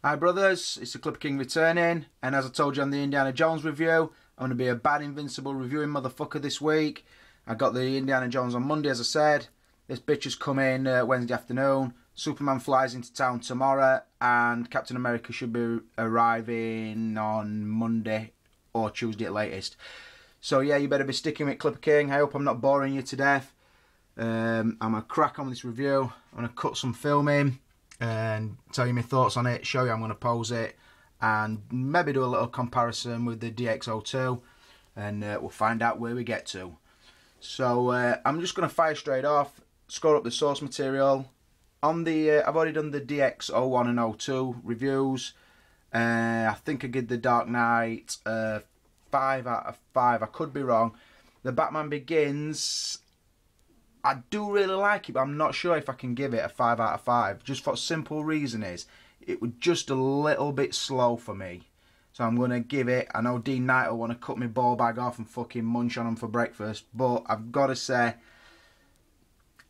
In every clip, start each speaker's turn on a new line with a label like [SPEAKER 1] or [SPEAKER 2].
[SPEAKER 1] Hi brothers, it's the Clipper King returning, and as I told you on the Indiana Jones review, I'm going to be a bad Invincible reviewing motherfucker this week. I got the Indiana Jones on Monday, as I said. This bitch has come in Wednesday afternoon. Superman flies into town tomorrow, and Captain America should be arriving on Monday or Tuesday at latest. So yeah, you better be sticking with Clipper King. I hope I'm not boring you to death. I'm going to crack on with this review. I'm going to cut some film in and tell you my thoughts on it, show you how I'm going to pose it, and maybe do a little comparison with the DX02, and we'll find out where we get to. So I'm just going to fire straight off, score up the source material. On the I've already done the DX01 and 02 reviews. I think I did the Dark Knight 5 out of 5. I could be wrong. The Batman Begins, I do really like it, but I'm not sure if I can give it a 5 out of 5. Just for a simple reason is, it was just a little bit slow for me. So I'm going to give it, I know Dean Knight will want to cut my ball bag off and fucking munch on them for breakfast, but I've got to say,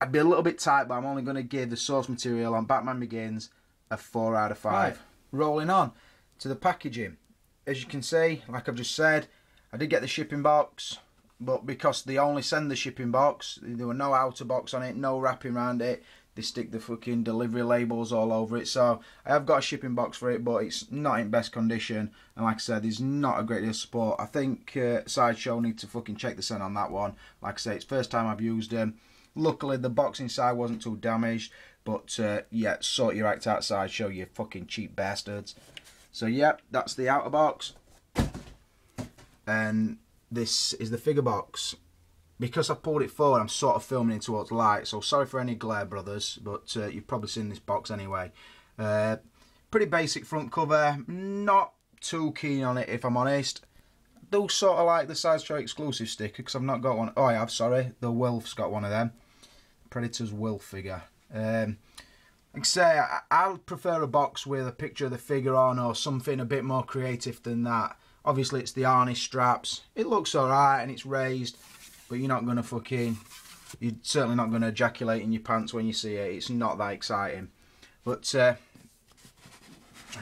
[SPEAKER 1] I'd be a little bit tight, but I'm only going to give the source material on Batman Begins a 4 out of 5. Right. Rolling on to the packaging. As you can see, like I've just said, I did get the shipping box. But because they only send the shipping box, there were no outer box on it, no wrapping around it. They stick the fucking delivery labels all over it. So I have got a shipping box for it, but it's not in best condition. And like I said, there's not a great deal of support. I think Sideshow need to fucking check the scent on that one. Like I say, it's the first time I've used them. Luckily, the box inside wasn't too damaged. But yeah, sort your act out, Sideshow, you fucking cheap bastards. So yeah, that's the outer box. And this is the figure box. Because I pulled it forward, I'm sort of filming it towards light, so sorry for any glare, brothers, but you've probably seen this box anyway. Pretty basic front cover, not too keen on it if I'm honest. I do sort of like the Sideshow exclusive sticker because I've not got one. Oh, I have, sorry, the Wilf's got one of them. Predator's Wilf figure. Like I say, I'll prefer a box with a picture of the figure on or something a bit more creative than that. Obviously, it's the harness straps. It looks alright and it's raised, but you're not going to fucking... You're certainly not going to ejaculate in your pants when you see it. It's not that exciting. But, trying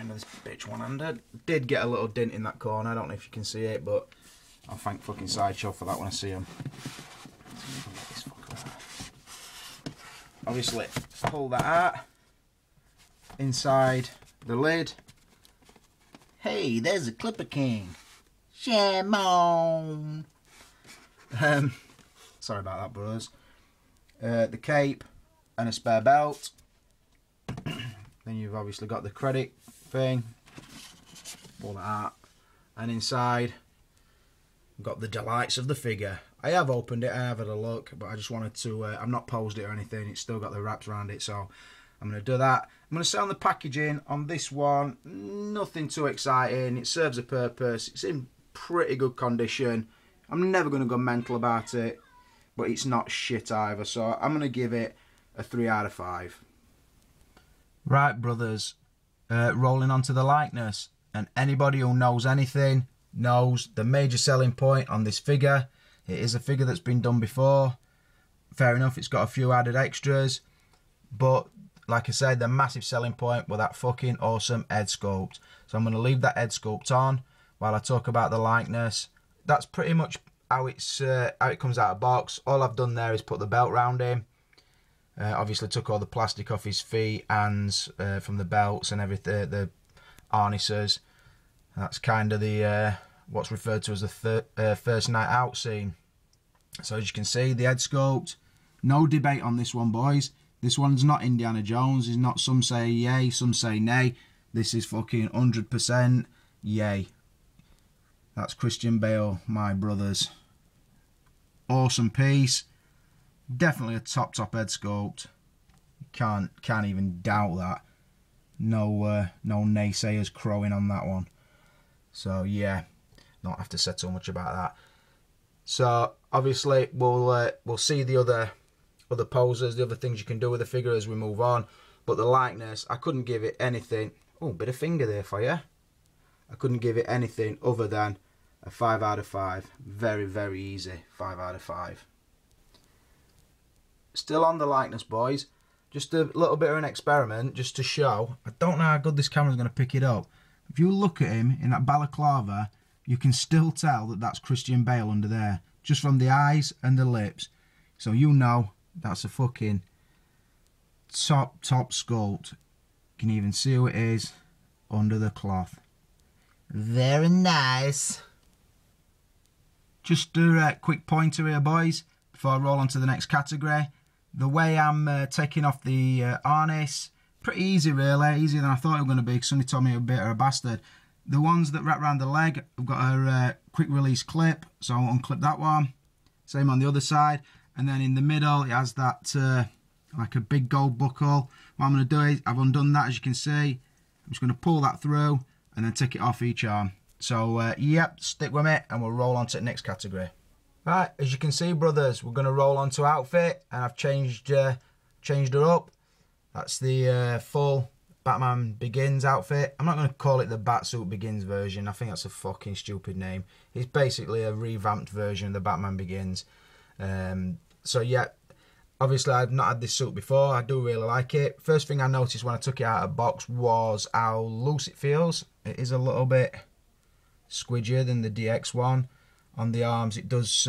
[SPEAKER 1] to this bitch one-handed. Did get a little dent in that corner. I don't know if you can see it, but I'll thank fucking Sideshow for that when I see him. Obviously, pull that out. Inside the lid. Hey, there's a Clipper King. Shamon. Sorry about that, brothers. The cape and a spare belt. Then you've obviously got the credit thing. Pull that out. And inside, you've got the delights of the figure. I have opened it, I have had a look, but I just wanted to, I've not posed it or anything. It's still got the wraps around it, so I'm going to do that. I'm going to say on the packaging on this one, nothing too exciting. It serves a purpose. It's in pretty good condition. I'm never going to go mental about it, but it's not shit either. So I'm going to give it a 3 out of 5. Right, brothers, rolling on to the likeness. And anybody who knows anything knows the major selling point on this figure. It is a figure that's been done before. Fair enough, it's got a few added extras, but like I said, the massive selling point was that fucking awesome head sculpt. So I'm going to leave that head sculpt on while I talk about the likeness. That's pretty much how it comes out of box. All I've done there is put the belt round him. Obviously took all the plastic off his feet, hands, from the belts and everything, the harnesses. That's kind of the what's referred to as the first night out scene. So as you can see, the head sculpt, no debate on this one, boys. This one's not Indiana Jones. It's not some say yay, some say nay. This is fucking 100% yay. That's Christian Bale, my brothers. Awesome piece. Definitely a top head sculpt. Can't even doubt that. No naysayers crowing on that one. So yeah, don't have to say too much about that. So obviously we'll see the other poses, the other things you can do with the figure as we move on. But the likeness, I couldn't give it anything. Oh, bit of finger there for you. I couldn't give it anything other than a 5 out of 5. Very, very easy 5 out of 5. Still on the likeness, boys. just a little bit of an experiment, just to show. I don't know how good this camera's going to pick it up. If you look at him in that balaclava, you can still tell that that's Christian Bale under there, just from the eyes and the lips. So you know that's a fucking top sculpt. You can even see who it is under the cloth. Very nice. Just a quick pointer here, boys, before I roll on to the next category. The way I'm taking off the harness, pretty easy really, easier than I thought it was going to be, because somebody told me it was a bit of a bastard. The ones that wrap around the leg, I've got a quick release clip, so I'll unclip that one. Same on the other side. And then in the middle, it has that like a big gold buckle. What I'm going to do is, I've undone that, as you can see. I'm just going to pull that through and then take it off each arm. So, yep, stick with me and we'll roll on to the next category. Right, as you can see, brothers, we're going to roll on to outfit, and I've changed her up. That's the full Batman Begins outfit. I'm not going to call it the Batsuit Begins version. I think that's a fucking stupid name. It's basically a revamped version of the Batman Begins. So yeah, obviously I've not had this suit before. I do really like it. First thing I noticed when I took it out of the box was how loose it feels. It is a little bit squidgier than the DX one. On the arms it does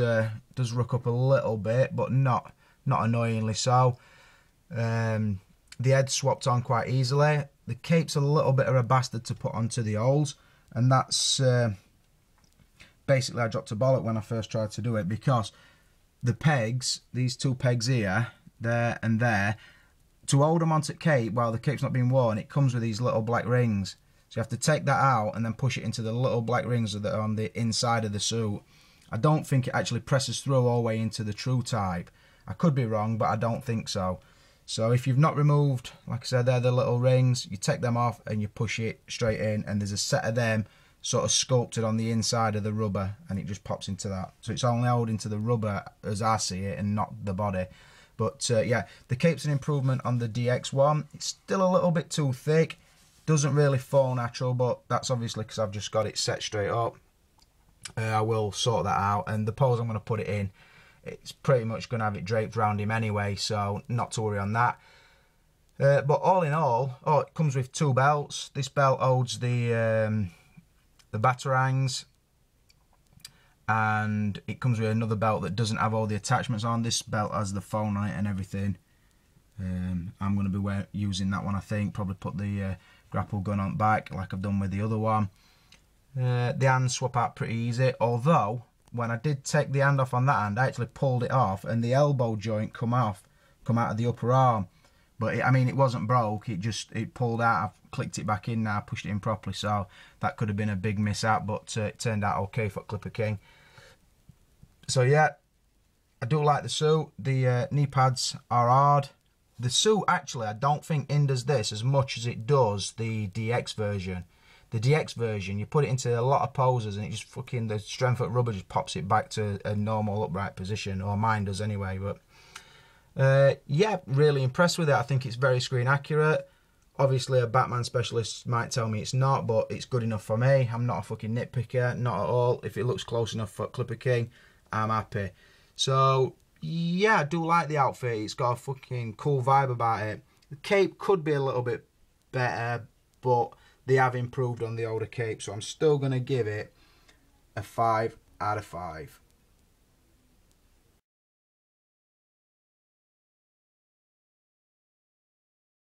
[SPEAKER 1] ruck up a little bit, but not annoyingly so. The head swapped on quite easily. The cape's a little bit of a bastard to put onto the holes, and that's basically I dropped a bollock when I first tried to do it, because the pegs, these two pegs here, there and there, to hold them onto the cape while the cape's not being worn, it comes with these little black rings. So you have to take that out and then push it into the little black rings that are on the inside of the suit. I don't think it actually presses through all the way into the true type. I could be wrong, but I don't think so. So if you've not removed, like I said, they're the little rings, you take them off and you push it straight in, and there's a set of them sort of sculpted on the inside of the rubber, and it just pops into that. So it's only holding to the rubber as I see it, and not the body. But yeah, the cape's an improvement on the DX one. It's still a little bit too thick. Doesn't really fall natural, but that's obviously because I've just got it set straight up. I will sort that out, and the pose I'm going to put it in, it's pretty much going to have it draped around him anyway, so not to worry on that. But all in all, it comes with two belts. This belt holds the batarangs, and it comes with another belt that doesn't have all the attachments on. This belt has the phone on it and everything. I'm going to be using that one, I think. Probably put the grapple gun on back like I've done with the other one. The hands swap out pretty easy, although when I did take the hand off on that hand, I actually pulled it off and the elbow joint come out of the upper arm. But I mean, it wasn't broke, it pulled out. I've clicked it back in now, pushed it in properly, so that could have been a big mishap, but it turned out okay for Clipper King. So yeah, I do like the suit. The knee pads are hard. The suit, actually, I don't think hinders this as much as it does the DX version. The DX version, you put it into a lot of poses and it just fucking, the strength of rubber just pops it back to a normal upright position, or mine does anyway. But yeah, really impressed with it. I think it's very screen accurate. Obviously a Batman specialist might tell me it's not, but it's good enough for me. I'm not a fucking nitpicker, not at all. If it looks close enough for Clipper King, I'm happy. So yeah, I do like the outfit. It's got a fucking cool vibe about it. The cape could be a little bit better, but they have improved on the older cape, so I'm still going to give it a 5 out of 5.